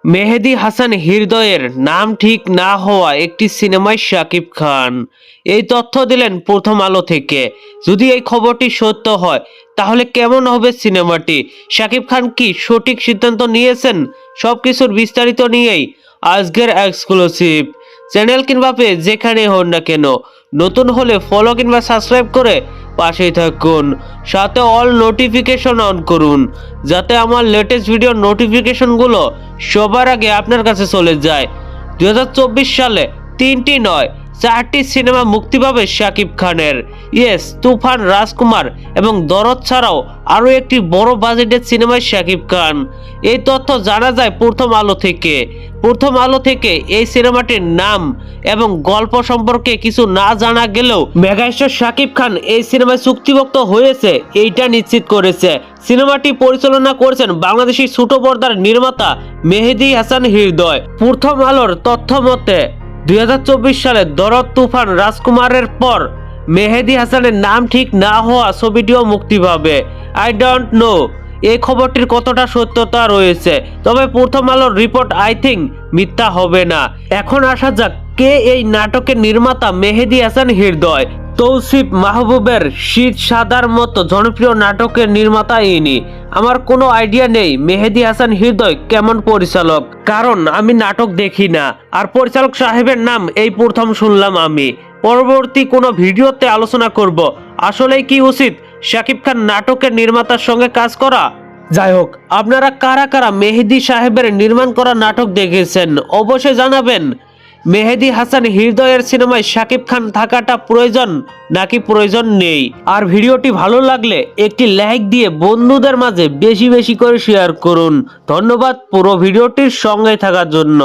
মেহেদী হাসান হৃদয়ের নাম ঠিক না হওয়া একটি সিনেমায় শাকিব খান এই তথ্য দিলেন প্রথম আলো থেকে। যদি এই খবরটি সত্য হয় তাহলে কেমন হবে সিনেমাটি? শাকিব খান কি সঠিক সিদ্ধান্ত নিয়েছেন? সবকিছুর বিস্তারিত নিয়েই আজকের এক্সক্লুসিভ। চ্যানেল কিংবা পেজ যেখানে হন না কেন, নতুন হলে ফলো কিংবা সাবস্ক্রাইব করে পাশেই থাকুন, সাথে অল নোটিফিকেশন অন করুন যাতে আমার লেটেস্ট ভিডিও নোটিফিকেশনগুলো সবার আগে আপনার কাছে চলে যায়। 2024 সালে 3টি নয় 4টি সিনেমা মুক্তি পাবে শাকিব খানের। ইয়েস, তুফান, রাজকুমার এবং দরদ ছাড়াও আরও একটি বড় বাজেটের সিনেমায় শাকিব খান। এই তথ্য জানা যায় প্রথম আলো থেকে। প্রথম আলো থেকে এই সিনেমাটির নাম এবং গল্প সম্পর্কে কিছু না জানা গেলেও মেগাস্টার শাকিব খান এই সিনেমায় চুক্তিভুক্ত হয়েছে এইটা নিশ্চিত করেছে। সিনেমাটি পরিচালনা করেছেন বাংলাদেশি ছোট পর্দার নির্মাতা মেহেদী হাসান হৃদয়। প্রথম আলোর তথ্য মতে 2024 সালে দরদ, তুফান, রাজকুমারের পর মেহেদী হাসানের নাম ঠিক না হওয়া ছবিটিও মুক্তি পাবে। আই ডোন্ট নো এই খবরটির কতটা সত্যতা রয়েছে, তবে প্রথম আলোর রিপোর্ট আই থিঙ্ক মিথ্যা হবে না। এখন আসা যাক, কে এই নাটকের নির্মাতা মেহেদী হাসান হৃদয়? তৌসিফ মাহবুবের শীত সাদার মতো জনপ্রিয় নাটকের নির্মাতা ইনি। আমার কোনো আইডিয়া নেই মেহেদী হাসান হৃদয় কেমন পরিচালক, কারণ আমি নাটক দেখি না। আর পরিচালক সাহেবের নাম এই প্রথম শুনলাম আমি। পরবর্তী কোনো ভিডিওতে আলোচনা করব আসলেই কি উচিত শাকিব খান নাটকের নির্মাতার সঙ্গে কাজ করা। যাই হোক, আপনারা কারা কারা মেহেদী সাহেবের নির্মাণ করা নাটক দেখেছেন অবশ্যই জানাবেন। মেহেদী হাসান হৃদয়ের সিনেমায় শাকিব খান থাকাটা প্রয়োজন নাকি প্রয়োজন নেই? আর ভিডিওটি ভালো লাগলে একটি লাইক দিয়ে বন্ধুদের মাঝে বেশি বেশি করে শেয়ার করুন। ধন্যবাদ পুরো ভিডিওটির সঙ্গে থাকার জন্য।